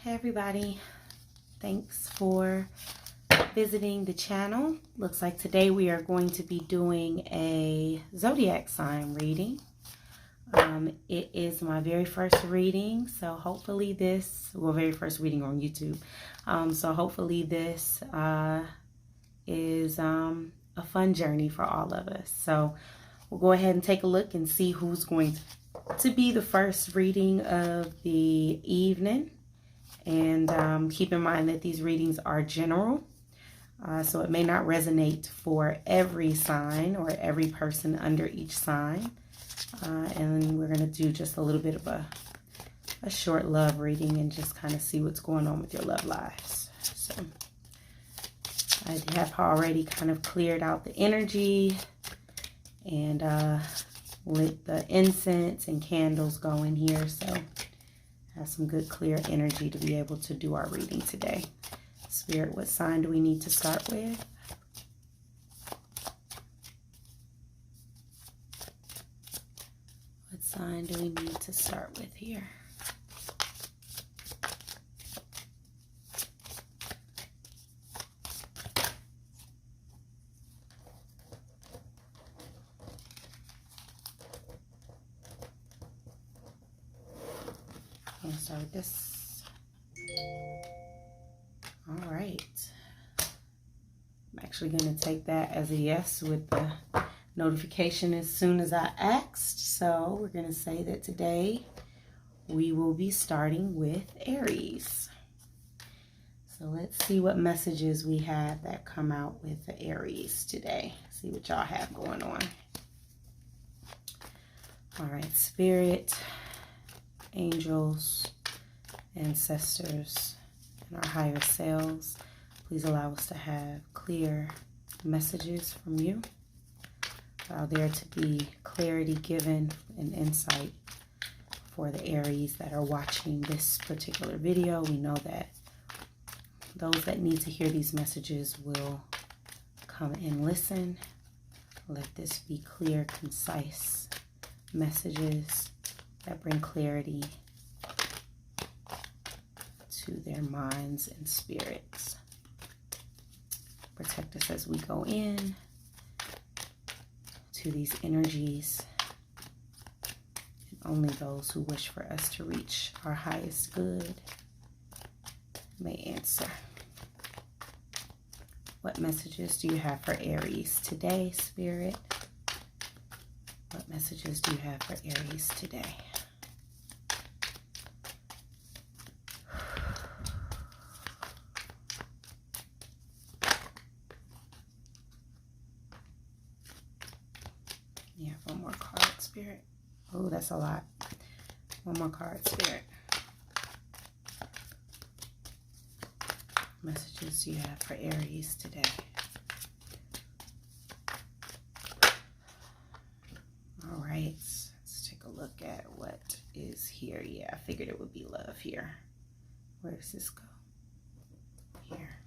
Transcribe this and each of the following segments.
Hey everybody, thanks for visiting the channel. Looks like today we are going to be doing a zodiac sign reading. It is my very first reading, so hopefully very first reading on YouTube. So hopefully this is a fun journey for all of us. So we'll go ahead and take a look and see who's going to be the first reading of the evening. And keep in mind that these readings are general, so it may not resonate for every sign or every person under each sign. And we're going to do just a little bit of a short love reading and just kind of see what's going on with your love lives. So I have already kind of cleared out the energy and lit the incense and candles going here. So have some good clear energy to be able to do our reading today. Spirit, what sign do we need to start with? What sign do we need to start with here? I'm gonna start with this. All right. I'm actually going to take that as a yes with the notification as soon as I asked. So we're going to say that today we will be starting with Aries. So let's see what messages we have that come out with the Aries today. See what y'all have going on. All right, Spirit, angels, ancestors, and our higher selves, please allow us to have clear messages from you. Allow there to be clarity given and insight for the Aries that are watching this particular video. We know that those that need to hear these messages will come and listen. Let this be clear, concise messages that bring clarity to their minds and spirits. Protect us as we go in to these energies. And only those who wish for us to reach our highest good may answer. What messages do you have for Aries today, Spirit? What messages do you have for Aries today? Yeah, one more card, Spirit. Oh, that's a lot. One more card, Spirit. Messages do you have for Aries today? All right, let's take a look at what is here. Yeah, I figured it would be love here. Where does this go? Here.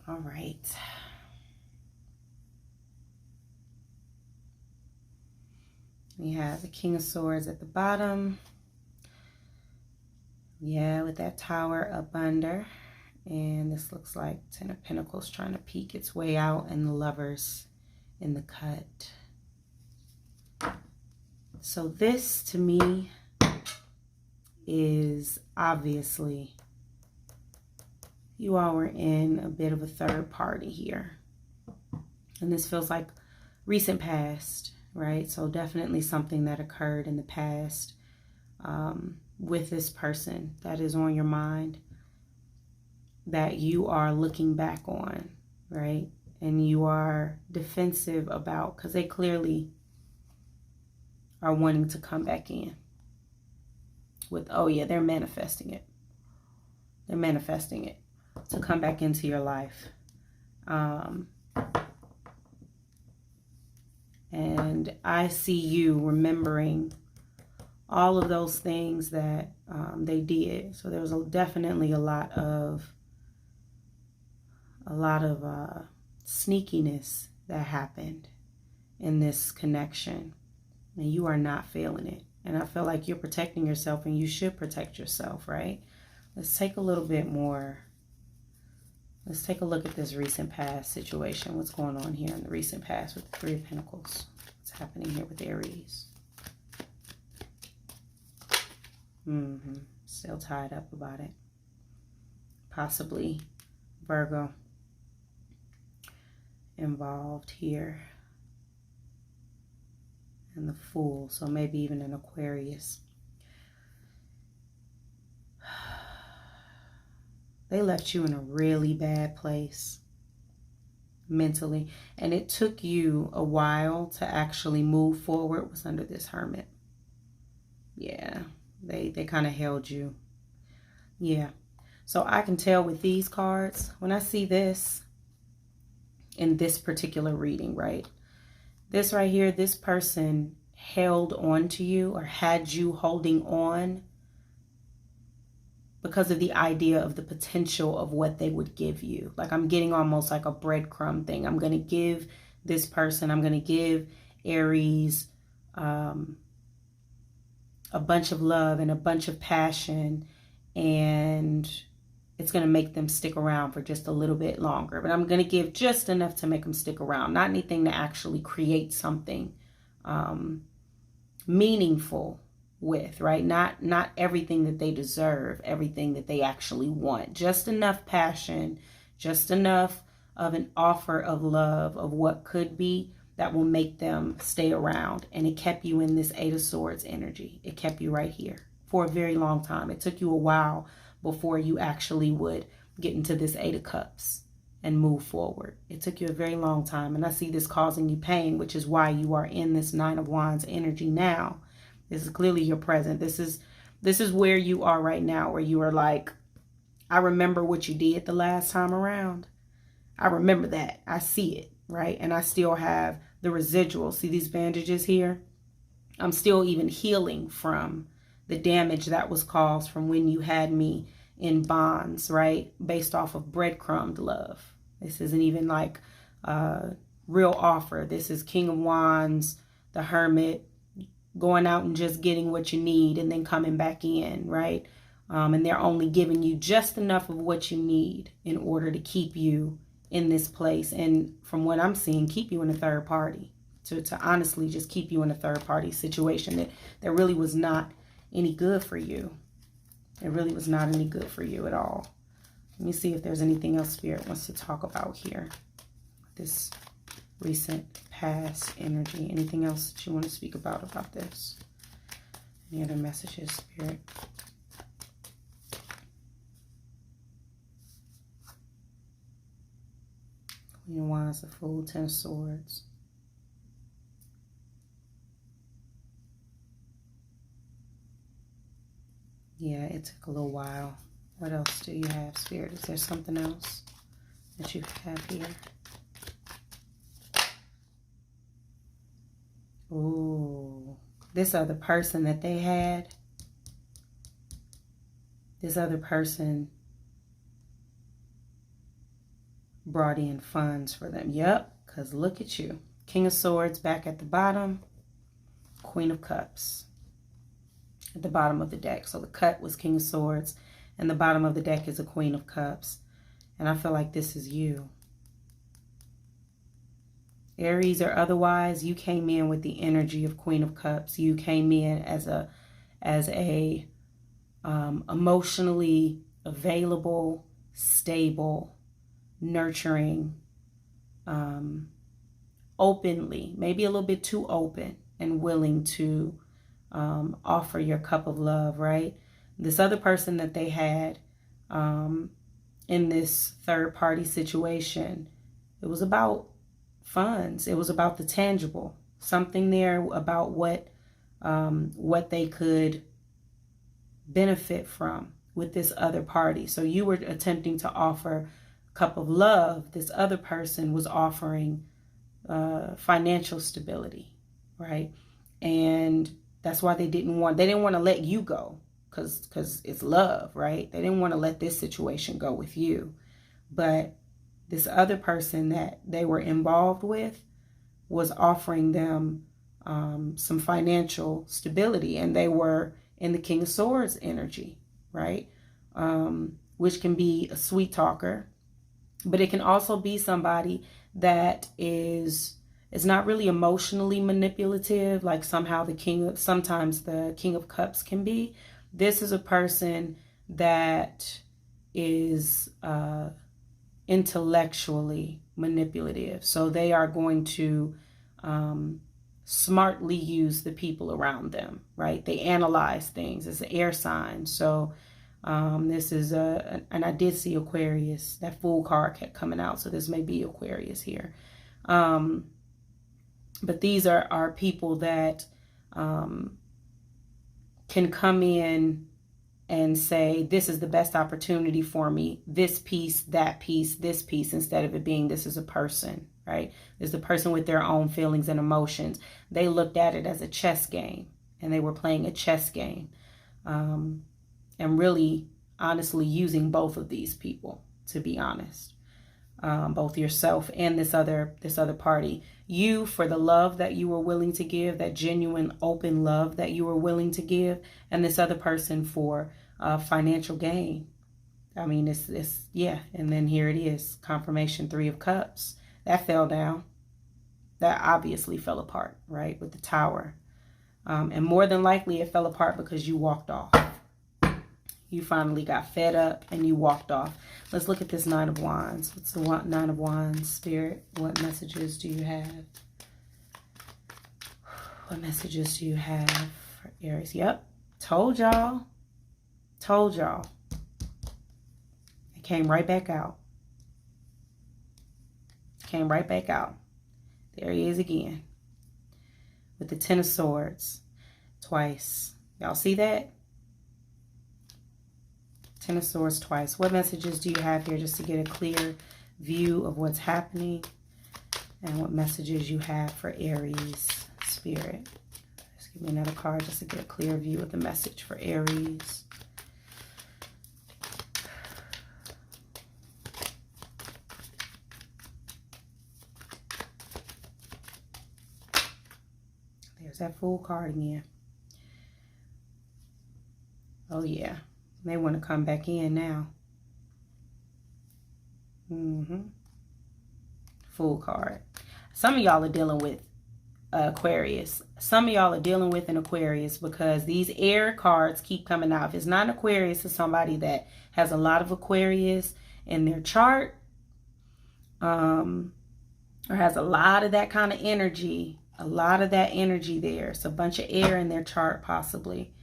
All right. We have the King of Swords at the bottom. Yeah, with that Tower up under. And this looks like Ten of Pentacles trying to peek its way out, and the Lovers in the cut. So this, to me, is obviously you all were in a bit of a third party here. And this feels like recent past, right? So definitely something that occurred in the past with this person that is on your mind, that you are looking back on, right? And you are defensive about, because they clearly are wanting to come back in with, oh yeah, they're manifesting it. They're manifesting it to come back into your life. And I see you remembering all of those things that they did. So there was definitely a lot of sneakiness that happened in this connection. and you are not feeling it. And I feel like you're protecting yourself, and you should protect yourself, right? Let's take a little bit more. Let's take a look at this recent past situation. What's going on here in the recent past with the Three of Pentacles? What's happening here with Aries? Still tied up about it. Possibly Virgo involved here. And the Fool. So maybe even an Aquarius. They left you in a really bad place mentally. And it took you a while to actually move forward. Was under this Hermit. Yeah. They kind of held you. Yeah. So I can tell with these cards, when I see this in this particular reading, right? This right here, this person held on to you or had you holding on because of the idea of the potential of what they would give you. Like I'm getting almost like a breadcrumb thing. I'm going to give this person, I'm going to give Aries a bunch of love and a bunch of passion, and it's going to make them stick around for just a little bit longer. But I'm going to give just enough to make them stick around. Not anything to actually create something meaningful with, right? Not everything that they deserve, everything that they actually want. Just enough passion, just enough of an offer of love, of what could be, that will make them stay around. And it kept you in this Eight of Swords energy. It kept you right here for a very long time. It took you a while before you actually would get into this Eight of Cups and move forward. It took you a very long time. And I see this causing you pain, which is why you are in this Nine of Wands energy now. This is clearly your present. This is where you are right now, where you are like, I remember what you did the last time around. I remember that. I see it, right? And I still have the residual. See these bandages here? I'm still even healing from the damage that was caused from when you had me in bonds, right? Based off of breadcrumbed love. This isn't even like a real offer. This is King of Wands, the Hermit, going out and just getting what you need and then coming back in, right? And they're only giving you just enough of what you need in order to keep you in this place. And from what I'm seeing, keep you in a third party. To honestly just keep you in a third party situation that really was not any good for you. It really was not any good for you at all. Let me see if there's anything else Spirit wants to talk about here. This recent past energy. Anything else that you want to speak about this? Any other messages, Spirit? Queen of Wands, the Fool, Ten of Swords. Yeah, it took a little while. What else do you have, Spirit? Is there something else that you have here? Ooh, this other person that they had. This other person brought in funds for them. Yep, because look at you. King of Swords back at the bottom. Queen of Cups at the bottom of the deck. So the cut was King of Swords, and the bottom of the deck is a Queen of Cups. And I feel like this is you. Aries or otherwise, you came in with the energy of Queen of Cups. You came in as a emotionally available, stable, nurturing, openly, maybe a little bit too open and willing to offer your cup of love, right? This other person that they had in this third party situation, it was about funds. It was about the tangible, something there about what they could benefit from with this other party. So you were attempting to offer a cup of love. This other person was offering financial stability, right? And that's why they didn't want to let you go, because it's love, right? They didn't want to let this situation go with you. But this other person that they were involved with was offering them some financial stability, and they were in the King of Swords energy, right? Which can be a sweet talker, but it can also be somebody that is not really emotionally manipulative, like sometimes the King of Cups can be. This is a person that is intellectually manipulative. So they are going to smartly use the people around them, right? They analyze things. It's an air sign. So this is and I did see Aquarius. That Fool card kept coming out. So this may be Aquarius here. But these are people that can come in and say, this is the best opportunity for me. This piece, that piece, this piece, instead of it being, this is a person, right? There's a person with their own feelings and emotions. They looked at it as a chess game, and they were playing a chess game. And really, honestly, using both of these people, to be honest. Both yourself and this other party. You, for the love that you were willing to give, that genuine open love that you were willing to give, and this other person for financial gain. I mean, it's yeah. And then here it is, confirmation, 3 of Cups. That fell down. That obviously fell apart, right, with the Tower. And more than likely it fell apart because you walked off. You finally got fed up and you walked off. Let's look at this 9 of Wands. What's the 9 of Wands, Spirit? What messages do you have? What messages do you have for Aries? Yep. Told y'all. Told y'all. It came right back out. Came right back out. There he is again. With the 10 of Swords. Twice. Y'all see that? 10 of Swords twice. What messages do you have here just to get a clear view of what's happening? And what messages you have for Aries, Spirit? Just give me another card just to get a clear view of the message for Aries. There's that Fool card again. Oh, yeah. They want to come back in now. Fool card. Some of y'all are dealing with Aquarius. Some of y'all are dealing with an Aquarius because these air cards keep coming out. If it's not an Aquarius, it's somebody that has a lot of Aquarius in their chart. Or has a lot of that kind of energy. A lot of that energy there. It's a bunch of air in their chart possibly.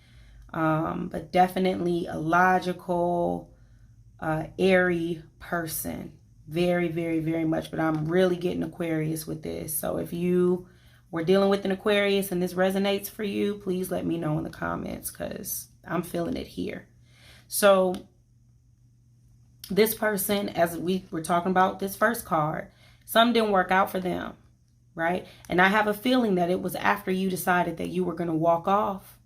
But definitely a logical, airy person. Very, very, very much. But I'm really getting Aquarius with this. So if you were dealing with an Aquarius and this resonates for you, please let me know in the comments because I'm feeling it here. So this person, as we were talking about this first card, something didn't work out for them, right? And I have a feeling that it was after you decided that you were going to walk off.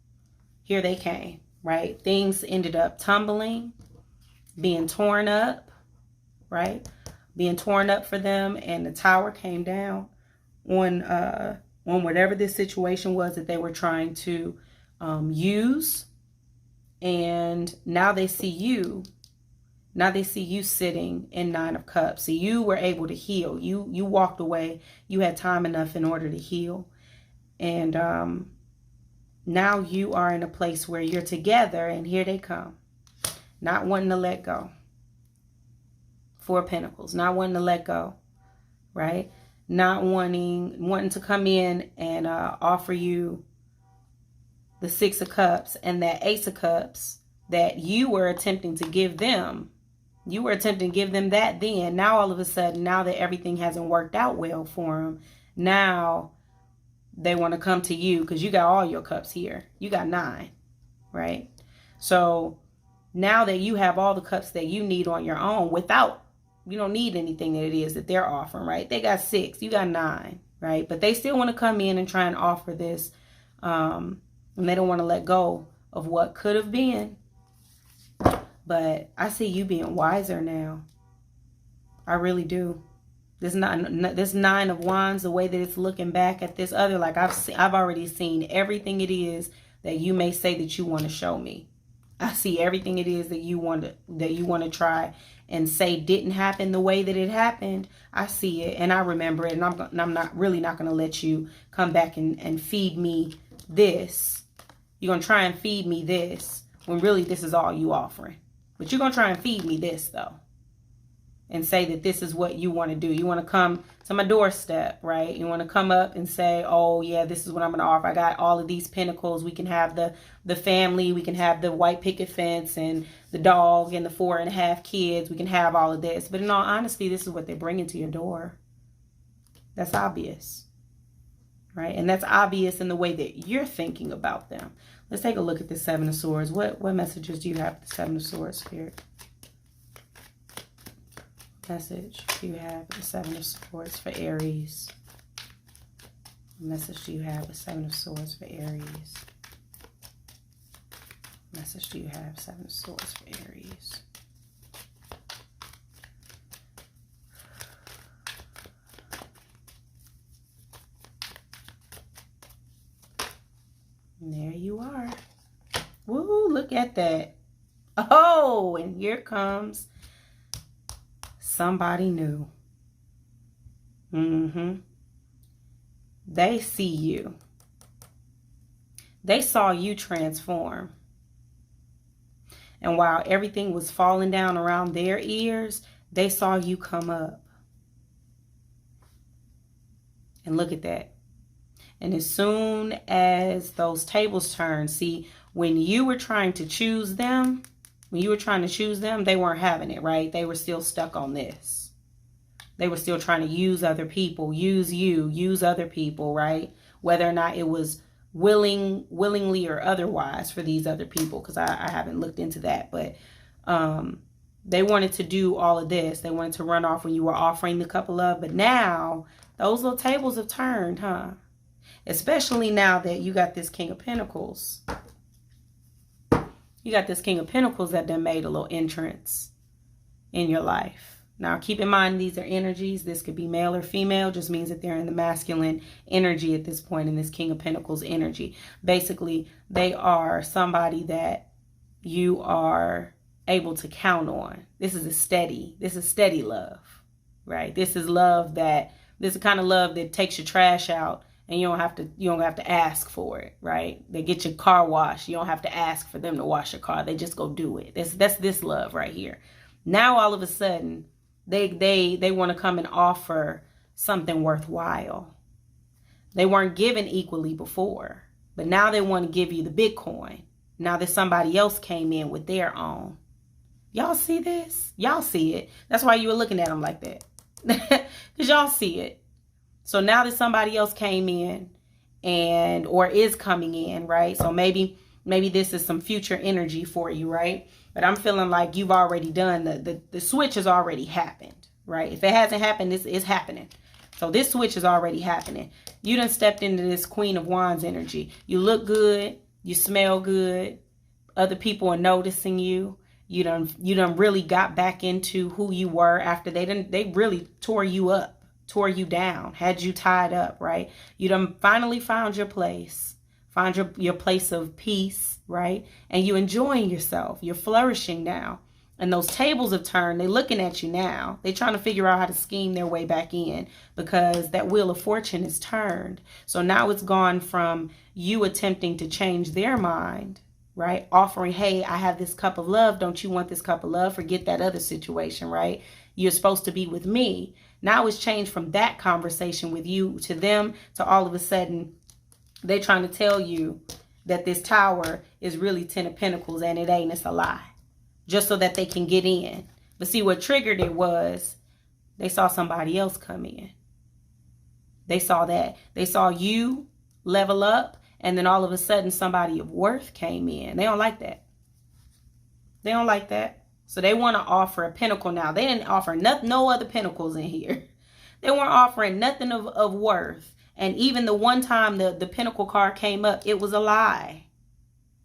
Here they came, right? Things ended up tumbling, being torn up, right? Being torn up for them, and the Tower came down on whatever this situation was that they were trying to use. And now they see you. Now they see you sitting in 9 of Cups. So you were able to heal. You walked away. You had time enough in order to heal. And now you are in a place where you're together, and here they come. Not wanting to let go. 4 of Pentacles. Not wanting to let go. Right? Not wanting to come in and offer you the 6 of Cups and that Ace of Cups that you were attempting to give them. You were attempting to give them that then. Now all of a sudden, now that everything hasn't worked out well for them, now they want to come to you because you got all your cups here. You got 9, right? So now that you have all the cups that you need on your own without, you don't need anything that it is that they're offering, right? They got 6, you got 9, right? But they still want to come in and try and offer this. And they don't want to let go of what could have been. But I see you being wiser now. I really do. This Nine of Wands, the way that it's looking back at this other, like I've already seen everything it is that you may say that you want to show me. I see everything it is that you want to try and say didn't happen the way that it happened. I see it and I remember it, and I'm not going to let you come back and feed me this. You're going to try and feed me this when really this is all you offering. But you're going to try and feed me this though, and say that this is what you want to do. You want to come to my doorstep, right? You want to come up and say, oh yeah, this is what I'm going to offer. I got all of these pentacles. We can have the family. We can have the white picket fence and the dog and the 4.5 kids. We can have all of this. But in all honesty, this is what they're bringing to your door. That's obvious, right? And that's obvious in the way that you're thinking about them. Let's take a look at the Seven of Swords. What messages do you have with the Seven of Swords, Spirit? Message do you have the Seven of Swords for Aries? What message do you have the Seven of Swords for Aries? What message do you have Seven of Swords for Aries? And there you are. Woo, look at that. Oh, and here comes somebody new. They see you. They saw you transform. And while everything was falling down around their ears, they saw you come up. And look at that. And as soon as those tables turned, see, when you were trying to choose them, they weren't having it, right? They were still stuck on this. They were still trying to use other people, use other people, right? Whether or not it was willingly or otherwise for these other people, because I haven't looked into that. But they wanted to do all of this. They wanted to run off when you were offering the cup of love. But now those little tables have turned, huh? Especially now that you got this King of Pentacles. You got this King of Pentacles that done made a little entrance in your life. Now, keep in mind, these are energies. This could be male or female. Just means that they're in the masculine energy at this point in this King of Pentacles energy. Basically, they are somebody that you are able to count on. This is steady love, right? This is the kind of love that takes your trash out and you don't have to ask for it, right? They get your car washed. You don't have to ask for them to wash your car. They just go do it. That's this love right here. Now all of a sudden, they want to come and offer something worthwhile. They weren't given equally before, but now they want to give you the Bitcoin. Now that somebody else came in with their own. Y'all see this? Y'all see it. That's why you were looking at them like that. Because y'all see it. So now that somebody else came in or is coming in, right? So maybe this is some future energy for you, right? But I'm feeling like you've already done the switch has already happened, right? If it hasn't happened, it's happening. So this switch is already happening. You done stepped into this Queen of Wands energy. You look good. You smell good. Other people are noticing you. You done really got back into who you were after they really tore you up. Tore you down, had you tied up, right? You done finally found your place, found your place of peace, right? And you enjoying yourself. You're flourishing now. And those tables have turned. They're looking at you now. They're trying to figure out how to scheme their way back in because that wheel of fortune is turned. So now it's gone from you attempting to change their mind, right? Offering, hey, I have this cup of love. Don't you want this cup of love? Forget that other situation, right? You're supposed to be with me. Now it's changed from that conversation with you to them to all of a sudden they're trying to tell you that this tower is really 10 of Pentacles and it ain't. It's a lie. Just so that they can get in. But see, what triggered it was they saw somebody else come in. They saw that. They saw you level up and then all of a sudden somebody of worth came in. They don't like that. They don't like that. So they want to offer a pentacle now. They didn't offer no other pentacles in here. They weren't offering nothing of worth. And even the one time the pentacle card came up, it was a lie.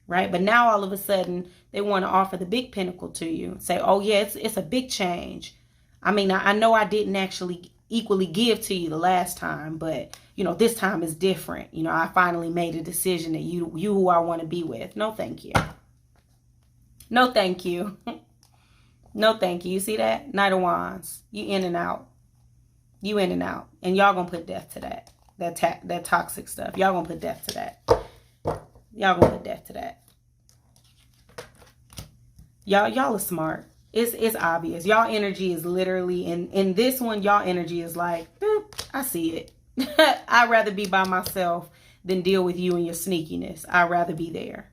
Right? But now all of a sudden, they want to offer the big pentacle to you. Say, oh, yeah, it's a big change. I mean, I know I didn't actually equally give to you the last time, but you know, this time is different. You know, I finally made a decision that you who I want to be with. No, thank you. No, thank you. No, thank you. You see that? Knight of Wands. You in and out. You in and out. And y'all gonna put death to that. That toxic stuff. Y'all gonna put death to that. Y'all gonna put death to that. Y'all are smart. It's obvious. Y'all energy is literally in this one. Y'all energy is like, I see it. I'd rather be by myself than deal with you and your sneakiness. I'd rather be there.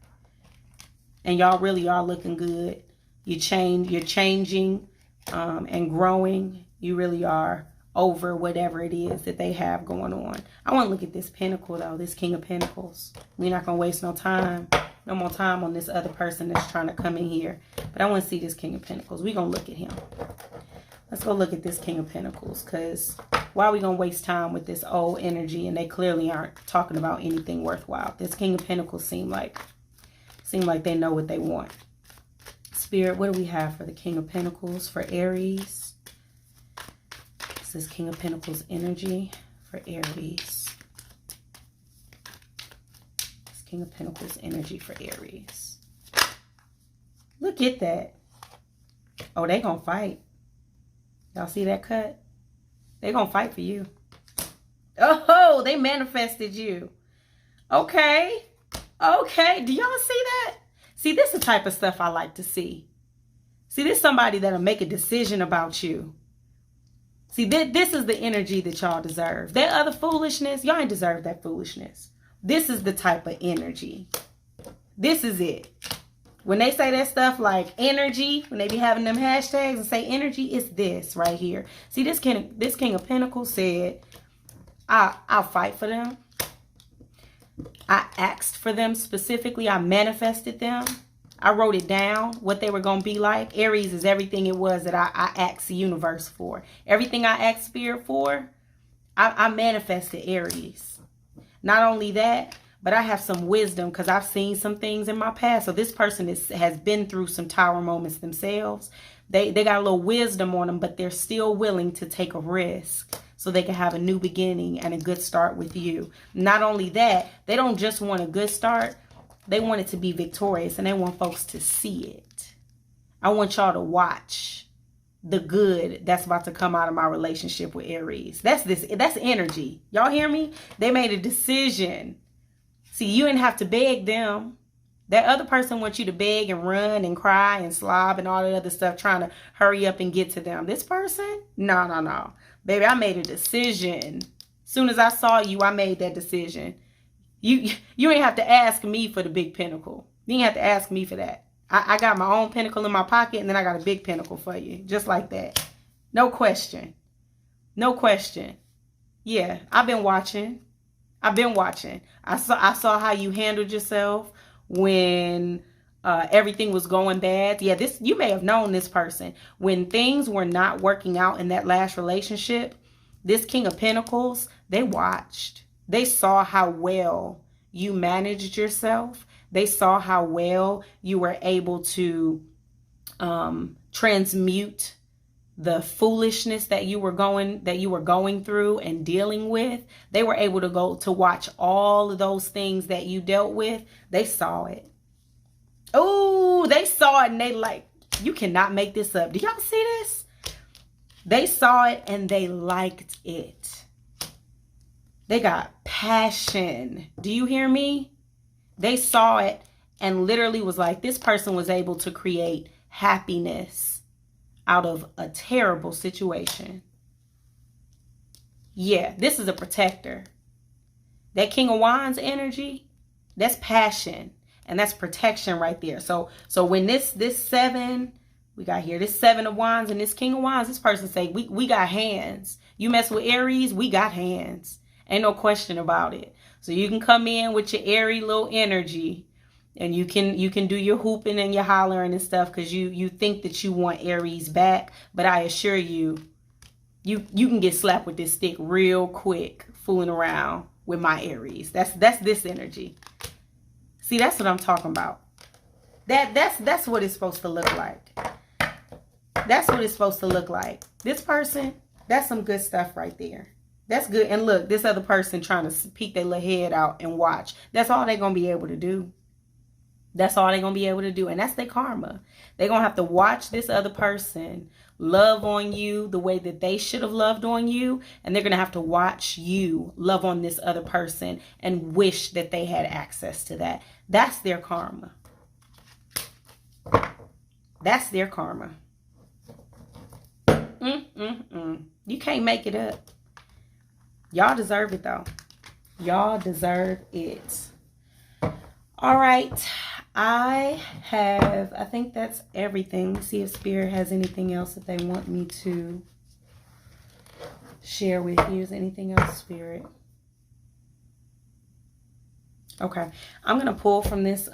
And y'all really are looking good. You're changing and growing. You really are over whatever it is that they have going on. I want to look at this Pentacle though, this King of Pentacles. We're not gonna waste no more time on this other person that's trying to come in here. But I want to see this King of Pentacles. We're gonna look at him. Let's go look at this King of Pentacles, because why are we gonna waste time with this old energy and they clearly aren't talking about anything worthwhile? This King of Pentacles seem like they know what they want. Spirit, what do we have for the King of Pentacles for Aries? This is King of Pentacles energy for Aries. This King of Pentacles energy for Aries. Look at that. Oh, they gonna fight. Y'all see that cut? They gonna fight for you. Oh, they manifested you. Okay. Okay. Do y'all see that? See, this is the type of stuff I like to see. See, this is somebody that'll make a decision about you. See, this is the energy that y'all deserve. That other foolishness, y'all ain't deserve that foolishness. This is the type of energy. This is it. When they say that stuff like energy, when they be having them hashtags and say energy, it's this right here. See, this King of Pentacles said, I'll fight for them. I asked for them specifically. I manifested them. I wrote it down, what they were going to be like. Aries is everything it was that I asked the universe for. Everything I asked Spirit for, I manifested Aries. Not only that, but I have some wisdom because I've seen some things in my past. So this person has been through some tower moments themselves. They got a little wisdom on them, but they're still willing to take a risk so they can have a new beginning and a good start with you. Not only that, they don't just want a good start. They want it to be victorious, and they want folks to see it. I want y'all to watch the good that's about to come out of my relationship with Aries. That's energy. Y'all hear me? They made a decision. See, you didn't have to beg them. That other person wants you to beg and run and cry and slob and all that other stuff, trying to hurry up and get to them. This person? No. Baby, I made a decision. As soon as I saw you, I made that decision. You ain't have to ask me for the big pentacle. You ain't have to ask me for that. I got my own pentacle in my pocket, and then I got a big pentacle for you. Just like that. No question. No question. Yeah, I've been watching. I saw how you handled yourself when everything was going bad. Yeah, you may have known this person. When things were not working out in that last relationship, this King of Pentacles, they watched. They saw how well you managed yourself. They saw how well you were able to transmute the foolishness that you were going through and dealing with. They were able to watch all of those things that you dealt with. They saw it. Oh, they saw it, and they like, you cannot make this up. Do y'all see this? They saw it and they liked it. They got passion. Do you hear me? They saw it and literally was like, this person was able to create happiness out of a terrible situation. Yeah, this is a protector. That King of Wands energy, that's passion and that's protection right there. So when this seven, we got here, this Seven of Wands and this King of Wands, this person say, we got hands. You mess with Aries, we got hands. Ain't no question about it. So you can come in with your airy little energy and you can do your hooping and your hollering and stuff because you think that you want Aries back. But I assure you, you can get slapped with this stick real quick fooling around with my Aries. That's this energy. See, that's what I'm talking about. That's what it's supposed to look like. That's what it's supposed to look like. This person, That's some good stuff right there. That's good. And look, this other person trying to peek their little head out and watch. That's all they're going to be able to do. That's all they're going to be able to do. And that's their karma. They're going to have to watch this other person love on you the way that they should have loved on you. And they're going to have to watch you love on this other person and wish that they had access to that. That's their karma. That's their karma. You can't make it up. Y'all deserve it, though. Y'all deserve it. All right. I think that's everything. Let's see if Spirit has anything else that they want me to share with you. Is anything else, Spirit? Okay. I'm going to pull from this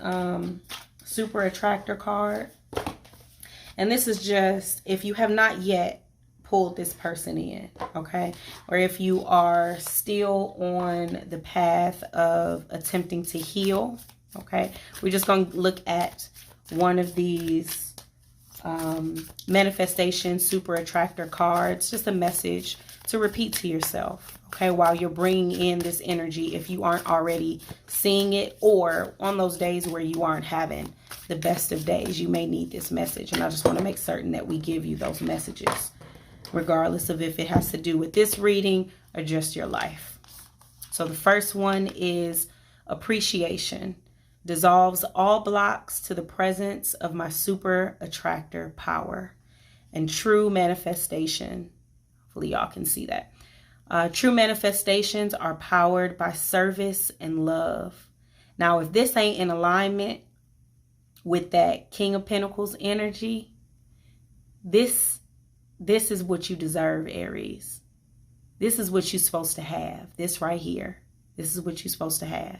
Super Attractor card. And this is just, if you have not yet pulled this person in, okay? Or if you are still on the path of attempting to heal, okay? We're just going to look at one of these manifestation Super Attractor cards. Just a message to repeat to yourself, okay? While you're bringing in this energy, if you aren't already seeing it, or on those days where you aren't having the best of days, you may need this message. And I just want to make certain that we give you those messages, regardless of if it has to do with this reading or just your life. So the first one is appreciation. Dissolves all blocks to the presence of my Super Attractor power and true manifestation. Hopefully y'all can see that. True manifestations are powered by service and love. Now, if this ain't in alignment with that King of Pentacles energy, this is what you deserve, Aries. This is what you're supposed to have. This right here. This is what you're supposed to have.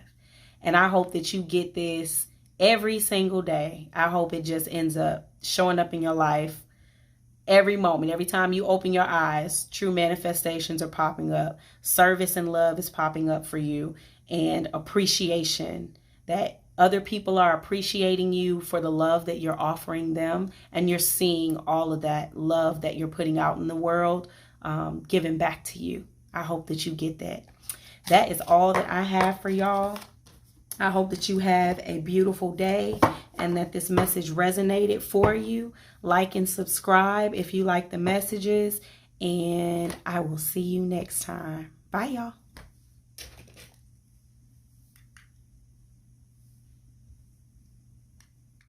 And I hope that you get this every single day. I hope it just ends up showing up in your life every moment. Every time you open your eyes, true manifestations are popping up. Service and love is popping up for you. And appreciation, that other people are appreciating you for the love that you're offering them. And you're seeing all of that love that you're putting out in the world given back to you. I hope that you get that. That is all that I have for y'all. I hope that you have a beautiful day and that this message resonated for you. Like and subscribe if you like the messages. And I will see you next time. Bye, y'all.